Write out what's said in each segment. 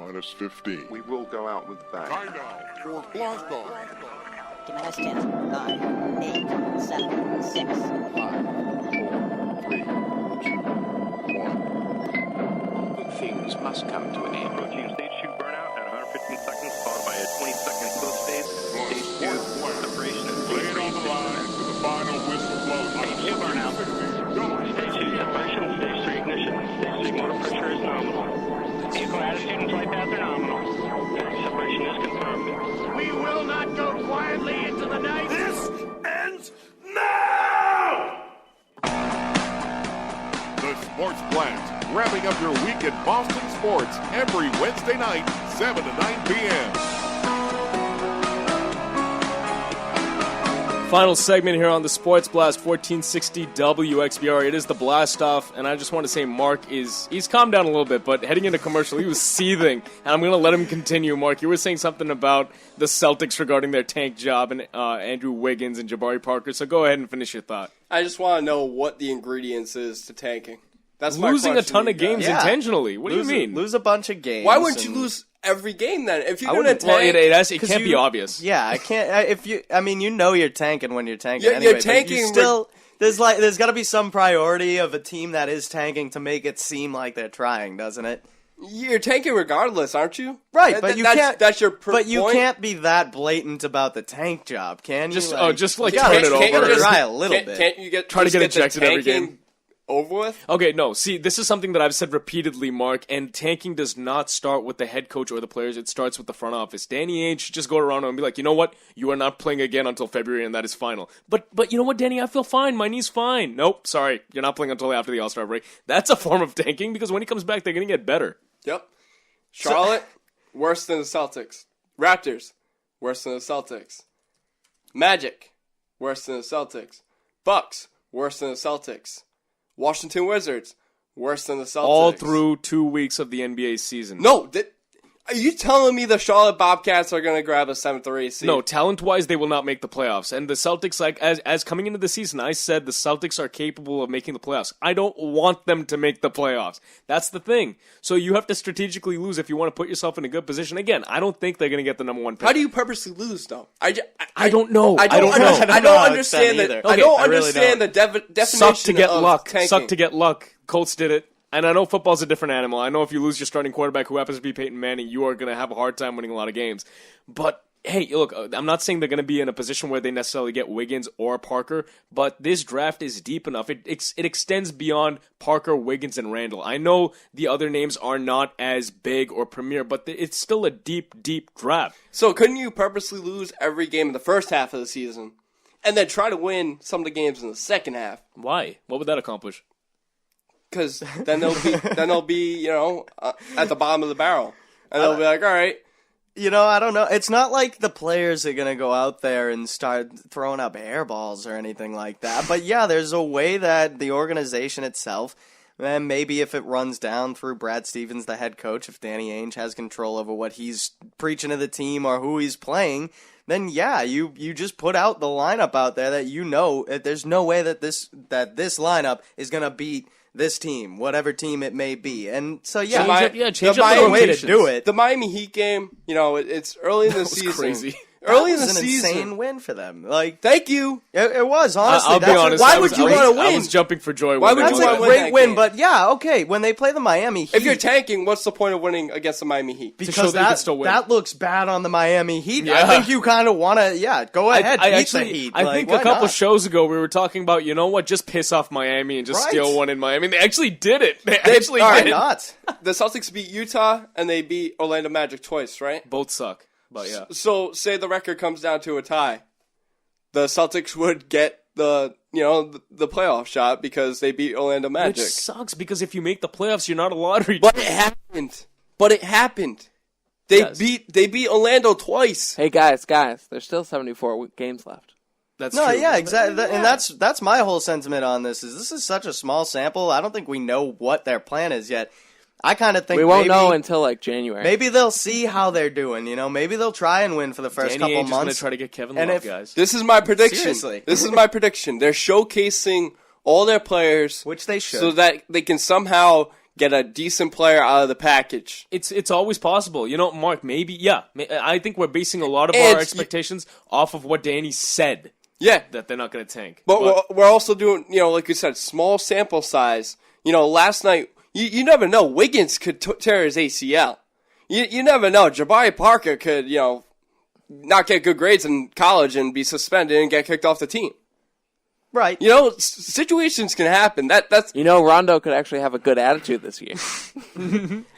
minus 15. We will go out with the bang. Time now for Blast Off. Give me 10, 9, 8, 7, 6, 5, 4, 3, 2, 1. Good things must come to an end. Approaching stage 2 burnout at 115 seconds, followed by a 20-second slow stage. Stage 2 separation and Lay it on the line to the final whistle blows. Stage 2 burnout. Stage 2 separation, stage 3 ignition. Stage 3 motor pressure is nominal. Vehicle attitude and flight path are nominal. Separation is confirmed. We will not go quietly into the night. This ends now! The Sports Blast, wrapping up your week in Boston sports every Wednesday night, 7 to 9 p.m. Final segment here on the Sports Blast 1460 WXBR. It is the blast off, and I just want to say Mark he's calmed down a little bit, but heading into commercial, he was seething, and I'm going to let him continue. Mark, you were saying something about the Celtics regarding their tank job and Andrew Wiggins and Jabari Parker, so go ahead and finish your thought. I just want to know what the ingredients is to tanking. That's my losing a question ton to of you guys. games intentionally. What do you mean? Lose a bunch of games. Why wouldn't you lose every game then? If you're going to Well, tank, it can't be obvious. Yeah, I can't. You're tanking when you're tanking. You're anyway, tanking. But you still, there's got to be some priority of a team that is tanking to make it seem like they're trying, doesn't it? you're tanking regardless, aren't you? Right, but you can't. That's your But you point. can't be that blatant about the tank job, can you? Just like, turn can't- it can't over. you try a little Can't, bit. can't you get Try to get just the ejected every tanking game. over with? Okay, no. See, this is something that I've said repeatedly, Mark, and tanking does not start with the head coach or the players. It starts with the front office. Danny Ainge should just go around and be like, you know what? You are not playing again until February, and that is final. But you know what, Danny? I feel fine. My knee's fine. Nope, sorry. You're not playing until after the All-Star break. That's a form of tanking because when he comes back, they're going to get better. Yep. Charlotte, worse than the Celtics. Raptors, worse than the Celtics. Magic, worse than the Celtics. Bucks, worse than the Celtics. Washington Wizards, worse than the Celtics. All through 2 weeks of the NBA season. No, are you telling me the Charlotte Bobcats are going to grab a 7th or 8th seed? No, talent-wise, they will not make the playoffs. And the Celtics, like as coming into the season, I said the Celtics are capable of making the playoffs. I don't want them to make the playoffs. That's the thing. So you have to strategically lose if you want to put yourself in a good position. Again, I don't think they're going to get the number one pick. How do you purposely lose, though? I don't know. I don't understand either. I don't understand the definition Suck to get of luck. tanking. Suck to get luck. Colts did it. And I know football's a different animal. I know if you lose your starting quarterback who happens to be Peyton Manning, you are going to have a hard time winning a lot of games. But, hey, look, I'm not saying they're going to be in a position where they necessarily get Wiggins or Parker, but this draft is deep enough. It extends beyond Parker, Wiggins, and Randall. I know the other names are not as big or premier, but it's still a deep, deep draft. So couldn't you purposely lose every game in the first half of the season and then try to win some of the games in the second half? Why? What would that accomplish? Because then they'll be at the bottom of the barrel, and they'll be like, all right. I don't know. It's not like the players are going to go out there and start throwing up airballs or anything like that. But yeah, there's a way that the organization itself, and maybe if it runs down through Brad Stevens, the head coach, if Danny Ainge has control over what he's preaching to the team or who he's playing, then yeah, you just put out the lineup out there that there's no way that this lineup is going to beat this team, whatever team it may be. And so, yeah, change the up the way to rotations. do it. The Miami Heat game, it's early in the season. Crazy. Early in the That was an season. insane win for them. Like, Thank you. it was, honestly. I'll be honest. Why would you want to win? I was jumping for joy. Why when would they you That's won wanna a that. win great that win, game? but yeah, okay, when they play the Miami Heat. If you're tanking, what's the point of winning against the Miami Heat? To show because that you can still win. that looks bad on the Miami Heat. Yeah. I think you kind of want to, go ahead, beat the Heat. I Like, think why a couple not? shows ago we were talking about, you know what, just piss off Miami and just Right. steal one in Miami. They actually did it. They They- actually all Why right, did it. not? The Celtics beat Utah, and they beat Orlando Magic twice, right? Both suck, but yeah. So, say the record comes down to a tie. The Celtics would get the playoff shot because they beat Orlando Magic. Which sucks because if you make the playoffs, you're not a lottery. But it happened. They Yes. beat Orlando twice. Hey guys, there's still 74 games left. That's No, true. yeah, exactly. And that's my whole sentiment on this. This is such a small sample. I don't think we know what their plan is yet. I kind of think We won't maybe, know until like January. Maybe they'll see how they're doing. Maybe they'll try and win for the first Danny couple Ainge is going to months. try to get Kevin And Love, if- guys. This is my prediction. Seriously. This is my prediction. They're showcasing all their players, Which they should. so that they can somehow get a decent player out of the package. It's always possible. You know, Mark, maybe, yeah. I think we're basing a lot of And our expectations off of what Danny said. Yeah. That they're not going to tank. But we're also doing, like you said, small sample size. Last night, you never know. Wiggins could tear his ACL. You never know. Jabari Parker could, not get good grades in college and be suspended and get kicked off the team. Right. Situations can happen. That's Rondo could actually have a good attitude this year.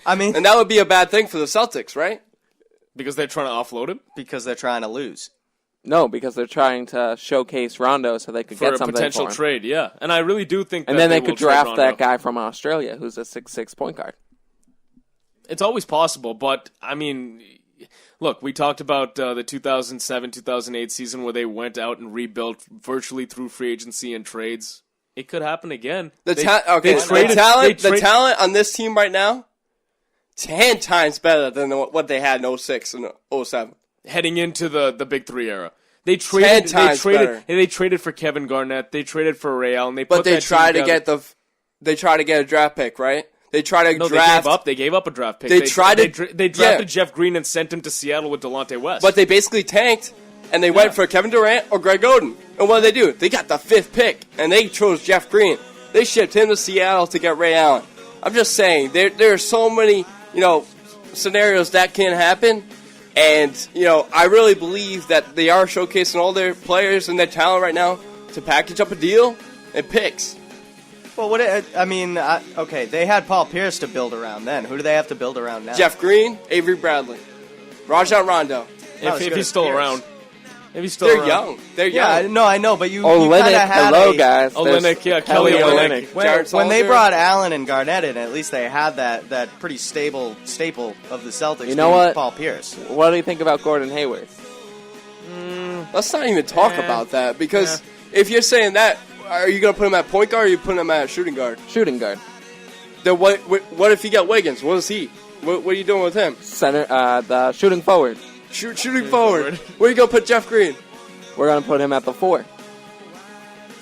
I mean, and that would be a bad thing for the Celtics, right? Because they're trying to offload him? Because they're trying to lose. No, because they're trying to showcase Rondo so they could For get a something potential for him. trade, yeah. And I really do think And that then they will could trade draft Rondo. that guy from Australia who's a 6'6" point guard. It's always possible, but, I mean, look, we talked about the 2007-2008 season where they went out and rebuilt virtually through free agency and trades. It could happen again. The talent on this team right now, 10 times better than what they had in 06 and 07. Heading into the Big Three era. They traded for Kevin Garnett, they traded for Ray Allen, they tried to get a draft pick, right? They tried to draft. They gave up a draft pick. They drafted Jeff Green and sent him to Seattle with Delonte West. But they basically tanked, and they went for Kevin Durant or Greg Oden. And what did they do? They got the 5th pick, and they chose Jeff Green. They shipped him to Seattle to get Ray Allen. I'm just saying, there are so many, scenarios that can happen. And, I really believe that they are showcasing all their players and their talent right now to package up a deal and picks. Well, okay, they had Paul Pierce to build around then. Who do they have to build around now? Jeff Green, Avery Bradley, Rajon Rondo. If he's still around. They're young. They're young. I know, but you kind of had guys. Olynyk, yeah, Kelly Olynyk. When they brought Allen and Garnett in, at least they had that pretty stable staple of the Celtics. You know what? Paul Pierce. What do you think about Gordon Hayward? Let's not even talk about that, because if you're saying that, are you going to put him at point guard or are you putting him at shooting guard? Shooting guard. Then what if you get Wiggins? What is he? What are you doing with him? Center, the shooting forward. Shooting forward. Where are you going to put Jeff Green? We're going to put him at the 4.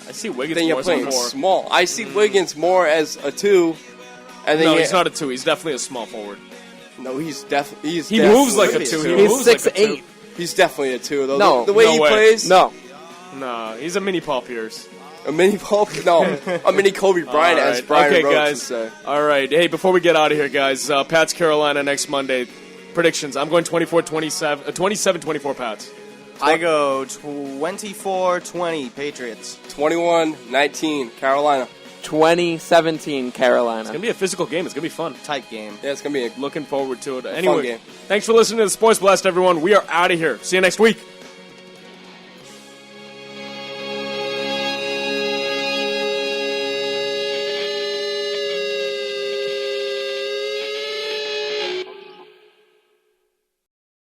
I see Wiggins then more you're playing as a 4. small. I see Wiggins more as a 2. And then he's not a 2. He's definitely a small forward. No, he's definitely... He moves like a 2. He's 6'8". He's definitely a 2, though. No. The way he plays... No, he's a mini Paul Pierce. A mini Paul... No, a mini Kobe Bryant, as Brian Rhodes guys. would say. All right. Hey, before we get out of here, guys, Pats Carolina next Monday. Predictions. I'm going 27-24 Pats. I go 24-20 Patriots. 21-19 Carolina. 2017 Carolina. It's going to be a physical game. It's going to be fun. Tight game. Yeah, it's going to be looking forward to it. fun Anyway, game. Thanks for listening to the Sports Blast, everyone. We are out of here. See you next week.